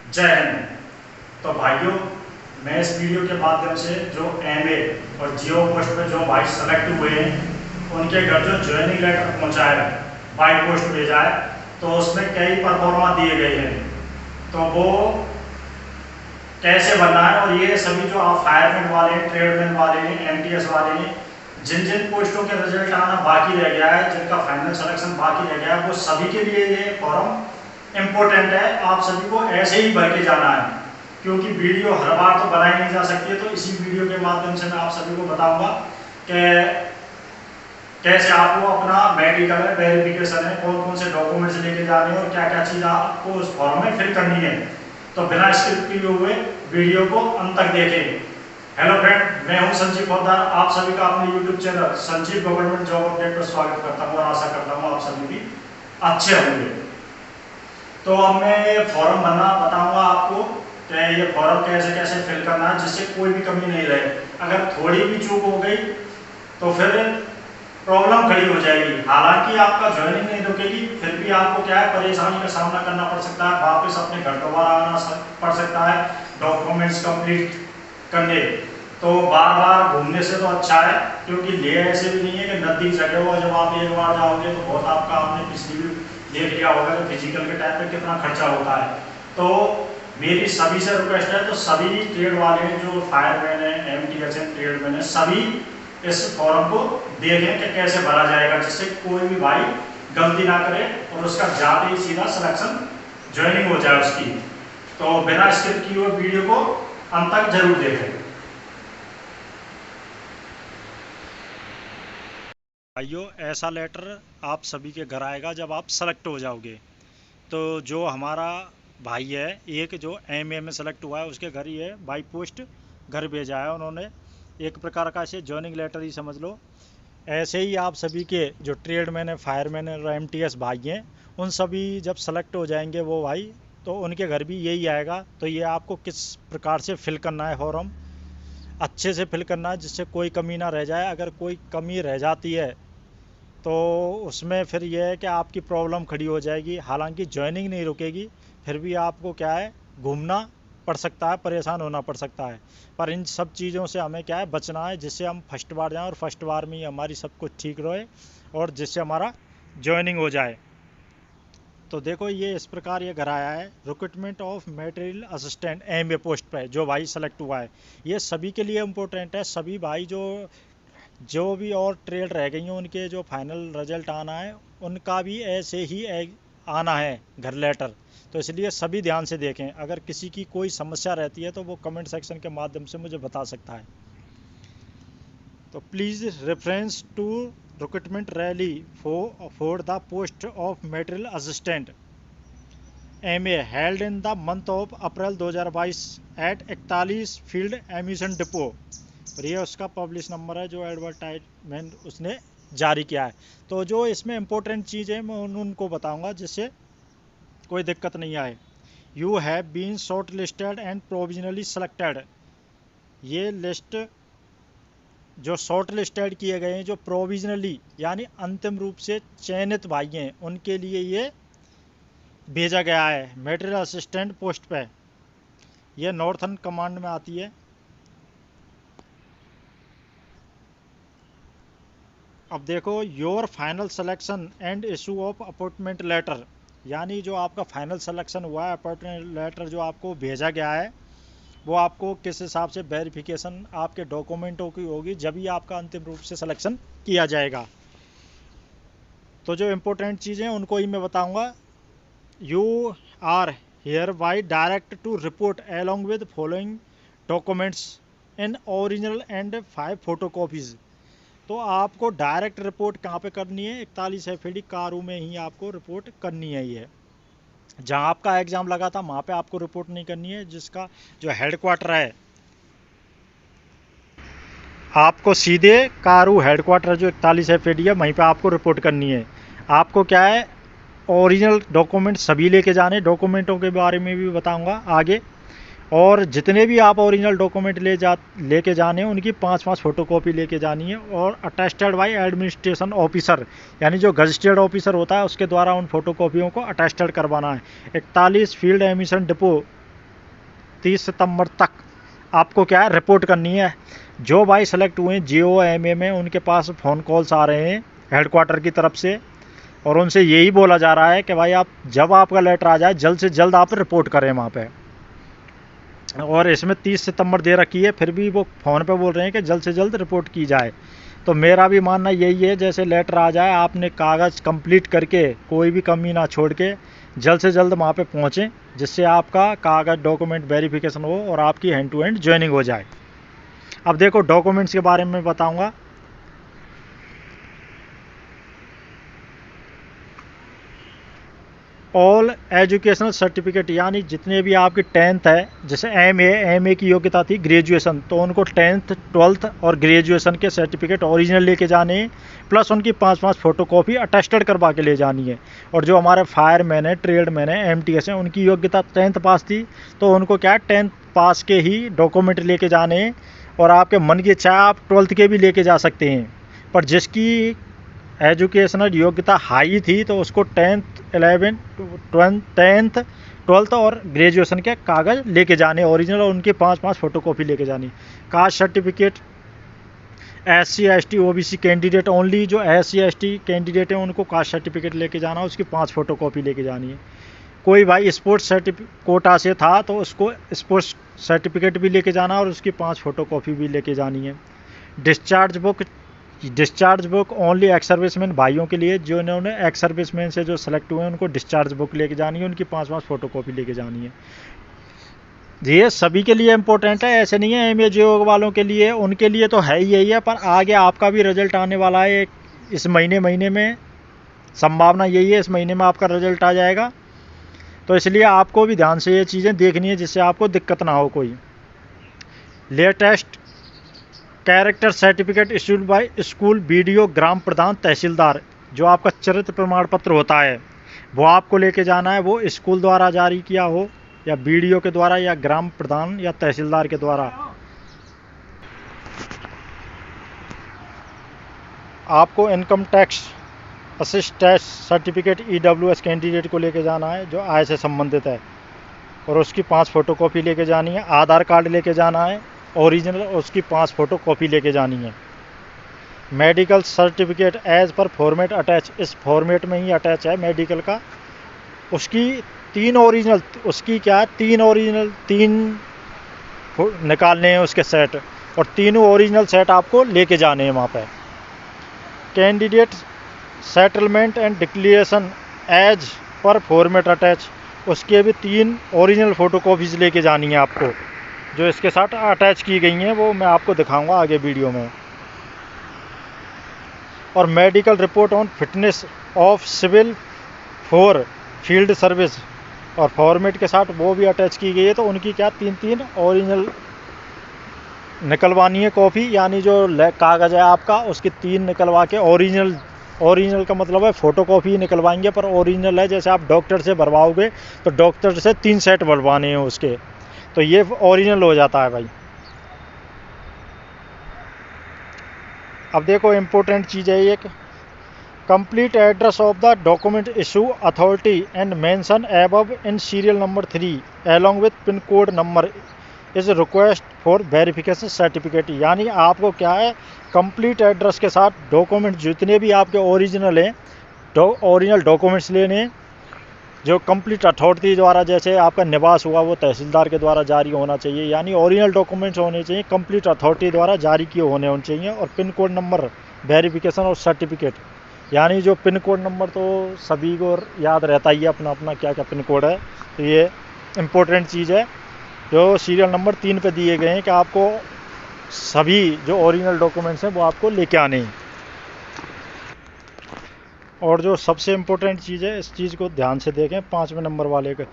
जय हिंद। तो भाइयों, मैं इस वीडियो के माध्यम से जो एमए और जियो पोस्ट पे जो भाई सेलेक्ट हुए हैं उनके घर जो ज्वाइनिंग लेटर पहुंचा है, बाई पोस्ट भेजा है, तो उसमें कई परफॉर्मा दिए गए हैं। तो वो कैसे बनना है, और ये सभी जो आप फायरमैन वाले हैं, ट्रेडमैन वाले हैं, एमटीएस वाले हैं, जिन जिन पोस्टों के रिजल्ट आना बाकी रह गया है, जिनका फाइनल सिलेक्शन बाकी रह गया है, वो सभी के लिए ये फॉर्म इम्पोर्टेंट है। आप सभी को ऐसे ही भर के जाना है, क्योंकि वीडियो हर बार तो बनाई नहीं जा सकती है। तो इसी वीडियो के माध्यम से मैं आप सभी को बताऊंगा कि कैसे आपको अपना मेडिकल वेरिफिकेशन है, कौन कौन से डॉक्यूमेंट्स लेके जाने हैं और क्या क्या चीज़ आपको उस फॉर्म में फिल करनी है। तो बिना स्क्रिप्ट किए हुए वीडियो को अंत तक देखें। हेलो फ्रेंड, मैं हूं संजीव पोद्दार। आप सभी का अपने YouTube channel Sanjeev government job update पर स्वागत करता हूं और आशा करता हूं आप सभी भी अच्छे होंगे। तो अब मैं फॉर्म भरना बताऊंगा आपको कि ये फॉर्म कैसे कैसे फिल करना है, जिससे कोई भी कमी नहीं रहे। अगर थोड़ी भी चूक हो गई तो फिर प्रॉब्लम खड़ी हो जाएगी। हालांकि आपका ज्वाइनिंग नहीं रुकेगी, फिर भी आपको क्या है, परेशानी का सामना करना पड़ सकता है, वापस अपने घर दोबारा आना पड़ सकता है डॉक्यूमेंट्स कंप्लीट करने। तो बार बार घूमने से तो अच्छा है, क्योंकि ले ऐसे भी नहीं है कि नजदीक जगह हो। जब आप एक बार जाओगे तो बहुत आपका, आपने पिछली भी देख लिया होगा कि फिजिकल के टाइम पे कितना खर्चा होता है। तो मेरी सभी से रिक्वेस्ट है, तो सभी ट्रेड वाले हैं, जो फायरमैन है, एमटीएस है, ट्रेडमैन है, सभी इस फॉर्म को देखें कि कैसे भरा जाएगा, जिससे कोई भी भाई गलती ना करे और उसका जाते ही सीधा सिलेक्शन ज्वाइनिंग हो जाए उसकी। तो बिना स्किप किए हुए वीडियो को अंत तक जरूर देखें। भाइयों, ऐसा लेटर आप सभी के घर आएगा जब आप सेलेक्ट हो जाओगे। तो जो हमारा भाई है, एक जो एमए में सेलेक्ट हुआ है, उसके घर ही है बाई पोस्ट घर भेजा है उन्होंने। एक प्रकार का इसे जॉइनिंग लेटर ही समझ लो। ऐसे ही आप सभी के जो ट्रेडमैन है, फायरमैन है और एमटीएस भाई हैं, उन सभी जब सेलेक्ट हो जाएंगे वो भाई, तो उनके घर भी यही आएगा। तो ये आपको किस प्रकार से फिल करना है फॉर्म, अच्छे से फिल करना है जिससे कोई कमी ना रह जाए। अगर कोई कमी रह जाती है तो उसमें फिर यह है कि आपकी प्रॉब्लम खड़ी हो जाएगी। हालांकि ज्वाइनिंग नहीं रुकेगी, फिर भी आपको क्या है, घूमना पड़ सकता है, परेशान होना पड़ सकता है। पर इन सब चीज़ों से हमें क्या है, बचना है, जिससे हम फर्स्ट बार जाएं और फर्स्ट बार में ही हमारी सब कुछ ठीक रहे और जिससे हमारा ज्वाइनिंग हो जाए। तो देखो, ये इस प्रकार ये घर आया है, recruitment of material assistant MA post पे जो भाई सेलेक्ट हुआ है। ये सभी के लिए इम्पोर्टेंट है। सभी भाई जो जो भी और ट्रेड रह गई हैं, उनके जो फाइनल रिजल्ट आना है, उनका भी ऐसे ही आना है घर लेटर। तो इसलिए सभी ध्यान से देखें। अगर किसी की कोई समस्या रहती है तो वो कमेंट सेक्शन के माध्यम से मुझे बता सकता है। तो please reference to recruitment rally for the post of material assistant MA held in the month of April 2022 at 41 field ammunition depot. और ये उसका पब्लिश नंबर है जो एडवर्टाइजमेंट उसने जारी किया है। तो जो इसमें इम्पोर्टेंट चीज़ है मैं उनको बताऊंगा, जिससे कोई दिक्कत नहीं आए। You have been short listed and provisionally selected. ये लिस्ट जो शॉर्ट लिस्टेड किए गए हैं, जो प्रोविजनली यानी अंतिम रूप से चयनित भाई हैं, उनके लिए ये भेजा गया है मटेरियल असिस्टेंट पोस्ट पे। ये नॉर्थर्न कमांड में आती है। अब देखो, your final selection and issue of appointment letter, यानी जो आपका फाइनल सिलेक्शन हुआ है, अपॉइंटमेंट लेटर जो आपको भेजा गया है, वो आपको किस हिसाब से वेरिफिकेशन आपके डॉक्यूमेंटों की होगी, जब ही आपका अंतिम रूप से सिलेक्शन किया जाएगा। तो जो इम्पोर्टेंट चीज़ें उनको ही मैं बताऊंगा। You are hereby direct to report along with following documents in original and 5 photocopies. तो आपको डायरेक्ट रिपोर्ट कहाँ पे करनी है, 41 FAD कारू में ही आपको रिपोर्ट करनी है। ये जहाँ आपका एग्ज़ाम लगा था वहाँ पे आपको रिपोर्ट नहीं करनी है। जिसका जो हेडक्वार्टर है, आपको सीधे कारू हेडक्वार्टर जो 41 FAD है, वहीं पे आपको रिपोर्ट करनी है। आपको क्या है, ओरिजिनल डॉक्यूमेंट सभी लेके जाने। डॉक्यूमेंटों के बारे में भी बताऊंगा आगे। और जितने भी आप ओरिजिनल डॉक्यूमेंट लेके जाने हैं, उनकी 5-5 फोटोकॉपी लेके जानी है। और अटेस्टेड बाय एडमिनिस्ट्रेशन ऑफिसर, यानी जो गजटेड ऑफिसर होता है उसके द्वारा उन फोटोकॉपियों को अटेस्टेड करवाना है। 41 फील्ड एमिशन डिपो 30 सितंबर तक आपको क्या है रिपोर्ट करनी है। जो भाई सेलेक्ट हुए JOMA में उनके पास फ़ोन कॉल्स आ रहे हैं हेडक्वार्टर की तरफ से, और उनसे यही बोला जा रहा है कि भाई आप जब आपका लेटर आ जाए जल्द से जल्द आप रिपोर्ट करें वहाँ पे। और इसमें 30 सितंबर दे रखी है, फिर भी वो फ़ोन पे बोल रहे हैं कि जल्द से जल्द रिपोर्ट की जाए। तो मेरा भी मानना यही है, जैसे लेटर आ जाए आपने कागज़ कंप्लीट करके कोई भी कमी ना छोड़ के जल्द से जल्द वहाँ पे पहुँचें, जिससे आपका कागज़ डॉक्यूमेंट वेरिफिकेशन हो और आपकी हैंड टू हैंड ज्वाइनिंग हो जाए। अब देखो डॉक्यूमेंट्स के बारे में बताऊँगा। ऑल एजुकेशनल सर्टिफिकेट, यानी जितने भी आपकी 10th है, जैसे MA की योग्यता थी ग्रेजुएशन, तो उनको 10th 12th और ग्रेजुएशन के सर्टिफिकेट ओरिजिनल लेके जाने हैं, प्लस उनकी 5 फ़ोटोकॉपी अटेस्टेड करवा के ले जानी है। और जो हमारे फायरमैन है, ट्रेडमैन है, MTS है, उनकी योग्यता 10th पास थी, तो उनको क्या 10th पास के ही डॉक्यूमेंट लेके जाने हैं। और आपके मन की इच्छा आप 12th के भी लेके जा सकते हैं, पर जिसकी एजुकेशनल योग्यता हाई थी तो उसको 10th 12th और ग्रेजुएशन के कागज़ लेके जाने ओरिजिनल, और उनकी 5 फ़ोटोकॉपी लेके जानी। Caste certificate SC ST OBC candidate only, जो SC ST कैंडिडेट है उनको कास्ट सर्टिफिकेट लेके जाना, उसकी 5 फ़ोटोकॉपी लेके जानी है। कोई भाई स्पोर्ट्स कोटा से था तो उसको स्पोर्ट्स सर्टिफिकेट भी लेके जाना और उसकी 5 फ़ोटोकॉपी भी लेके जानी है। Discharge book only ex serviceman भाइयों के लिए, जो इन्होंने एक्स सर्विसमैन से जो सेलेक्ट हुए हैं उनको डिस्चार्ज बुक लेके जानी है, उनकी 5 फ़ोटोकॉपी लेके जानी है। ये सभी के लिए इम्पोर्टेंट है, ऐसे नहीं है MA JO वालों के लिए, उनके लिए तो है ही यही है, पर आगे आपका भी रिजल्ट आने वाला है इस महीने में, संभावना यही है इस महीने में आपका रिजल्ट आ जाएगा। तो इसलिए आपको भी ध्यान से ये चीज़ें देखनी है जिससे आपको दिक्कत ना हो कोई। Latest character certificate issued by school BDO ग्राम प्रधान तहसीलदार, जो आपका चरित्र प्रमाण पत्र होता है वो आपको लेके जाना है, वो स्कूल द्वारा जारी किया हो या BDO के द्वारा या ग्राम प्रधान या तहसीलदार के द्वारा। आपको income tax assistance certificate EWS candidate को लेके जाना है जो आय से संबंधित है, और उसकी 5 फ़ोटोकॉपी लेके जानी है। आधार कार्ड लेके जाना है ओरिजिनल, उसकी 5 फ़ोटोकॉपी लेके जानी है। Medical certificate as per format attach, इस फॉर्मेट में ही अटैच है मेडिकल का, उसकी 3 ओरिजिनल, उसकी क्या 3 ओरिजिनल 3 निकालने हैं उसके सेट, और तीनों ओरिजिनल सेट आपको लेके जाने हैं वहाँ पे। Candidate settlement and declaration as per format attach, उसके भी 3 ओरिजिनल फ़ोटोकॉपीज़ लेके जानी है आपको, जो इसके साथ अटैच की गई हैं, वो मैं आपको दिखाऊंगा आगे वीडियो में। और medical report on fitness of civil for field service, और फॉर्मेट के साथ वो भी अटैच की गई है, तो उनकी क्या 3 ओरिजिनल निकलवानी है कॉपी, यानी जो कागज़ है आपका उसकी 3 निकलवा के ओरिजिनल का मतलब है फ़ोटोकॉपी ही निकलवाएंगे, पर ओरिजिनल है, जैसे आप डॉक्टर से भरवाओगे तो डॉक्टर से 3 सेट भरवाने हैं उसके, तो ये ओरिजिनल हो जाता है भाई। अब देखो इम्पोर्टेंट चीज़ है एक, complete address of the document issue authority and mention above in serial number 3 along with pin code number is request for verification certificate, यानी आपको क्या है कंप्लीट एड्रेस के साथ डॉक्यूमेंट जितने भी आपके ओरिजिनल हैं, ओरिजिनल डॉक्यूमेंट्स लेने, जो कंप्लीट अथॉरिटी द्वारा, जैसे आपका निवास हुआ वो तहसीलदार के द्वारा जारी होना चाहिए, यानी ओरिजिनल डॉक्यूमेंट्स होने चाहिए, कंप्लीट अथॉरिटी द्वारा जारी किए होने चाहिए। और पिन कोड नंबर वेरिफिकेशन और सर्टिफिकेट, यानी जो पिन कोड नंबर तो सभी को याद रहता ही है अपना अपना क्या क्या पिन कोड है, तो ये इम्पोर्टेंट चीज़ है जो सीरियल नंबर 3 पे दिए गए हैं कि आपको सभी जो ओरिजिनल डॉक्यूमेंट्स हैं वो आपको लेके आने हैं। और जो सबसे इम्पोर्टेंट चीज़ है, इस चीज़ को ध्यान से देखें 5वें नंबर वाले का,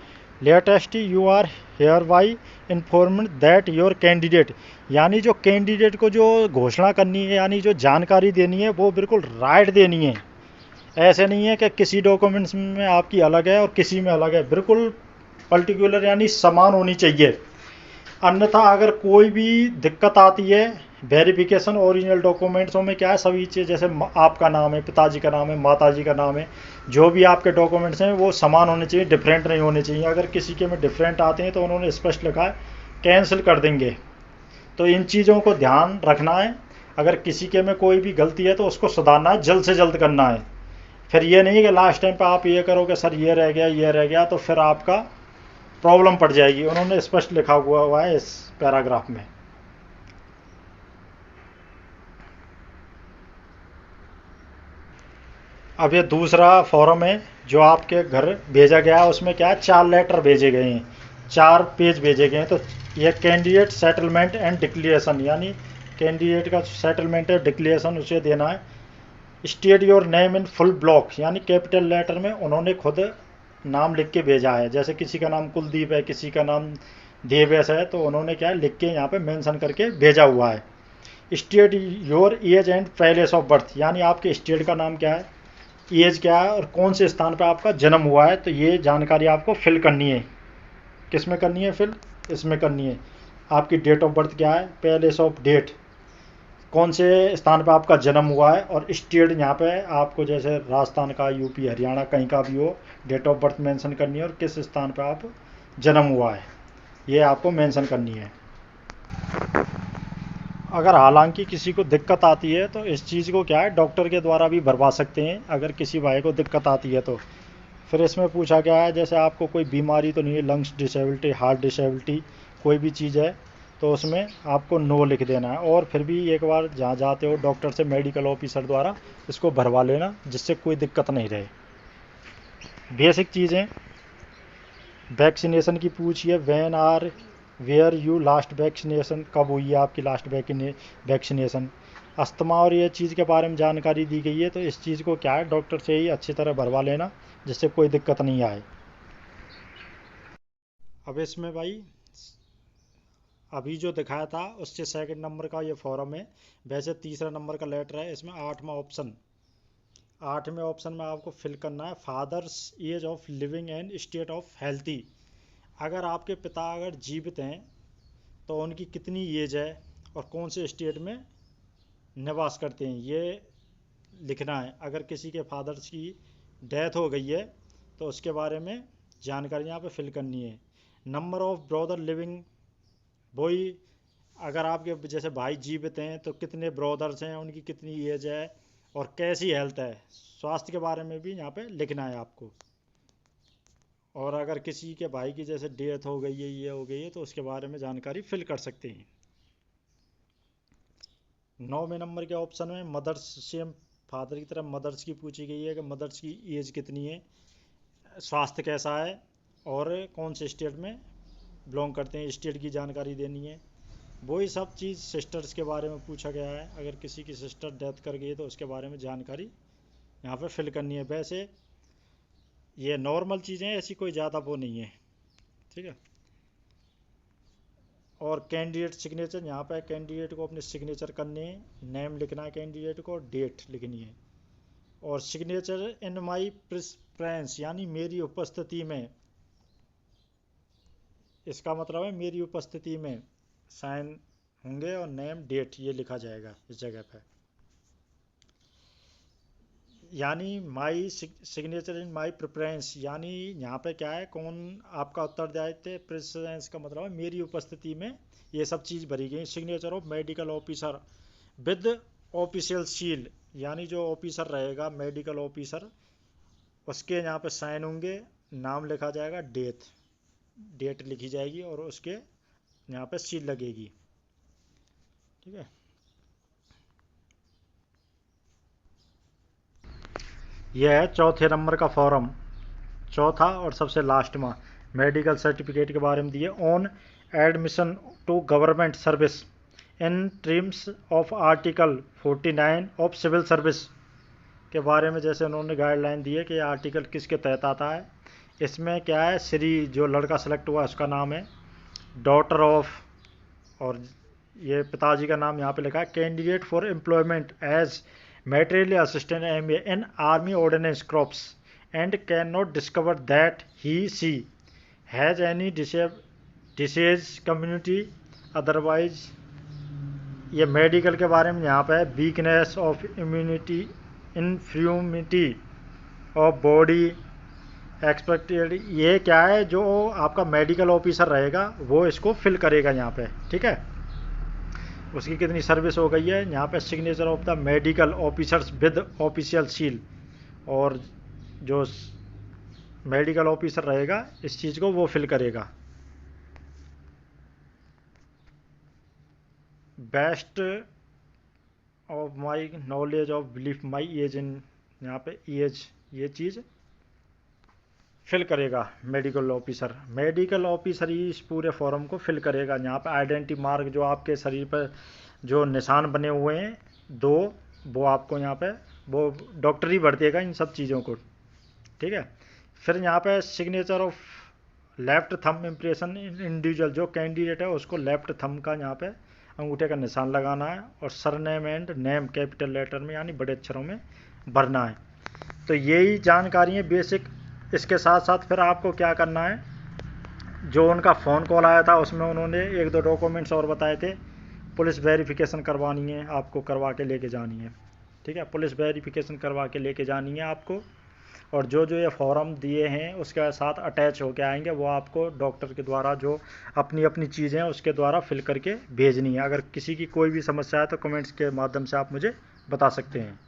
latest you are hereby informed that your candidate, यानी जो कैंडिडेट को जो घोषणा करनी है, यानी जो जानकारी देनी है वो बिल्कुल राइट देनी है। ऐसे नहीं है कि किसी डॉक्यूमेंट्स में आपकी अलग है और किसी में अलग है, बिल्कुल पर्टिकुलर यानी समान होनी चाहिए। अन्यथा अगर कोई भी दिक्कत आती है वेरिफिकेशन ओरिजिनल डॉक्यूमेंट्सों में, क्या है सभी चीज़, जैसे आपका नाम है, पिताजी का नाम है, माताजी का नाम है, जो भी आपके डॉक्यूमेंट्स हैं वो समान होने चाहिए, डिफरेंट नहीं होने चाहिए। अगर किसी के में डिफरेंट आते हैं तो उन्होंने स्पष्ट लिखा है कैंसिल कर देंगे। तो इन चीज़ों को ध्यान रखना है। अगर किसी के में कोई भी गलती है तो उसको सुधारना है, जल्द से जल्द करना है। फिर ये नहीं कि लास्ट टाइम पे आप ये करोगे सर ये रह गया तो फिर आपका प्रॉब्लम पड़ जाएगी। उन्होंने स्पष्ट लिखा हुआ है इस पैराग्राफ में। अब ये दूसरा फॉर्म है जो आपके घर भेजा गया है। उसमें क्या है, 4 लेटर भेजे गए हैं, 4 पेज भेजे गए हैं। तो ये कैंडिडेट सेटलमेंट एंड डिक्लेरेशन, यानी कैंडिडेट का सेटलमेंट है, डिक्लेरेशन उसे देना है। State your name in full block, यानी कैपिटल लेटर में उन्होंने खुद नाम लिख के भेजा है। जैसे किसी का नाम कुलदीप है, किसी का नाम देवेश है, तो उन्होंने क्या लिख के यहाँ पे मेंशन करके भेजा हुआ है। State your age and place of birth, यानी आपके स्टेट का नाम क्या है, एज क्या है और कौन से स्थान पर आपका जन्म हुआ है। तो ये जानकारी आपको फिल करनी है। किस में करनी है फिल, इसमें करनी है। आपकी डेट ऑफ बर्थ क्या है, प्लेस ऑफ डेट, कौन से स्थान पर आपका जन्म हुआ है, और स्टेट यहाँ पे आपको जैसे राजस्थान का, यूपी, हरियाणा, कहीं का भी हो, डेट ऑफ बर्थ मेंशन करनी है और किस स्थान पर आप जन्म हुआ है ये आपको मेंशन करनी है। अगर हालांकि किसी को दिक्कत आती है तो इस चीज़ को क्या है, डॉक्टर के द्वारा भी भरवा सकते हैं अगर किसी भाई को दिक्कत आती है तो। फिर इसमें पूछा गया है जैसे आपको कोई बीमारी तो नहीं है, लंग्स डिसेबिलिटी, हार्ट डिसेबिलिटी, कोई भी चीज़ है तो उसमें आपको नो लिख देना है। और फिर भी एक बार जहाँ जाते हो डॉक्टर से, मेडिकल ऑफिसर द्वारा इसको भरवा लेना, जिससे कोई दिक्कत नहीं रहे। बेसिक चीज़ें, वैक्सीनेशन की पूछी है, when are were you last vaccination, कब हुई है आपकी लास्ट वैक्सीनेशन। अस्थमा और ये चीज़ के बारे में जानकारी दी गई है, तो इस चीज़ को क्या है डॉक्टर से ही अच्छी तरह भरवा लेना, जिससे कोई दिक्कत नहीं आए। अब इसमें भाई अभी जो दिखाया था उससे सेकंड नंबर का ये फॉर्म है। वैसे तीसरा नंबर का लेटर है, इसमें 8वें ऑप्शन में आपको फिल करना है father's age of living and state of healthy. अगर आपके पिता अगर जीवित हैं तो उनकी कितनी एज है और कौन से स्टेट में निवास करते हैं, ये लिखना है। अगर किसी के फादर्स की डेथ हो गई है तो उसके बारे में जानकारी यहाँ पे फिल करनी है। नंबर ऑफ ब्रदर लिविंग, वही अगर आपके जैसे भाई जीवित हैं तो कितने ब्रदर्स हैं, उनकी कितनी एज है और कैसी हेल्थ है, स्वास्थ्य के बारे में भी यहाँ पे लिखना है आपको। और अगर किसी के भाई की जैसे डेथ हो गई है, ये हो गई है, तो उसके बारे में जानकारी फिल कर सकते हैं। 9वें नंबर के ऑप्शन में मदर्स, सेम फादर की तरह मदर्स की पूछी गई है कि मदर्स की एज कितनी है, स्वास्थ्य कैसा है और कौन से स्टेट में बिलोंग करते हैं, स्टेट की जानकारी देनी है। वही सब चीज़ सिस्टर्स के बारे में पूछा गया है। अगर किसी की सिस्टर डेथ कर गई है तो उसके बारे में जानकारी यहाँ पे फिल करनी है। वैसे ये नॉर्मल चीज़ें हैं, ऐसी कोई ज़्यादा वो नहीं है, ठीक है। और कैंडिडेट सिग्नेचर, यहाँ पे कैंडिडेट को अपने सिग्नेचर करने, नेम लिखना है कैंडिडेट को, डेट लिखनी है। और सिग्नेचर इन माई प्रेफरेंस, यानी मेरी उपस्थिति में, इसका मतलब है मेरी उपस्थिति में साइन होंगे और नेम डेट ये लिखा जाएगा इस जगह पे। यानी माई सिग्नेचर इन माई प्रेफरेंस, यानी यहाँ पे क्या है, कौन आपका उत्तरदायित्व, प्रेफरेंस का मतलब है मेरी उपस्थिति में ये सब चीज़ भरी गई। Signature of medical officer with official seal, यानी जो ऑफिसर रहेगा मेडिकल ऑफिसर उसके यहाँ पे साइन होंगे, नाम लिखा जाएगा, डेट लिखी जाएगी और उसके यहाँ पे सील लगेगी, ठीक है। यह है चौथे नंबर का फॉर्म, चौथा और सबसे लास्ट में मेडिकल सर्टिफिकेट के बारे में दिए। On admission to government service in terms of article 49 of civil service के बारे में जैसे उन्होंने गाइडलाइन दी है कि आर्टिकल किसके तहत आता है। इसमें क्या है, श्री जो लड़का सेलेक्ट हुआ उसका नाम है, डॉटर ऑफ, और ये पिताजी का नाम यहाँ पे लिखा है, candidate for employment as material assistant MA in army ordnance corps and can not discover that he she has any disease community otherwise. ये मेडिकल के बारे में यहाँ पे है, weakness of immunity, infirmity of body, expected ये क्या है, जो आपका मेडिकल ऑफिसर रहेगा वो इसको फिल करेगा यहाँ पे, ठीक है। उसकी कितनी सर्विस हो गई है यहाँ पे, signature of the medical officers with official seal, और जो मेडिकल ऑफिसर रहेगा इस चीज़ को वो फिल करेगा। Best of my knowledge of belief my age in, यहाँ पे एज ये चीज़ फिल करेगा मेडिकल ऑफिसर। मेडिकल ऑफिसर ही इस पूरे फॉर्म को फिल करेगा। यहाँ पे आइडेंटिटी मार्क जो आपके शरीर पर जो निशान बने हुए हैं 2, वो आपको यहाँ पे वो डॉक्टर ही भर देगा इन सब चीज़ों को, ठीक है। फिर यहाँ पे signature of left thumb impression individual, जो कैंडिडेट है उसको लेफ्ट थंब का यहाँ पे अंगूठे का निशान लगाना है, और surname and name capital letter में यानी बड़े अक्षरों में भरना है। तो यही जानकारी है बेसिक। इसके साथ साथ फिर आपको क्या करना है, जो उनका फ़ोन कॉल आया था उसमें उन्होंने 1-2 डॉक्यूमेंट्स और बताए थे। पुलिस वेरिफिकेशन करवानी है आपको, करवा के लेके जानी है, ठीक है। पुलिस वेरिफिकेशन करवा के लेके जानी है आपको, और जो जो ये फॉर्म दिए हैं उसके साथ अटैच होके आएंगे, वो आपको डॉक्टर के द्वारा जो अपनी अपनी चीज़ें हैं उसके द्वारा फिल करके भेजनी है। अगर किसी की कोई भी समस्या है तो कमेंट्स के माध्यम से आप मुझे बता सकते हैं।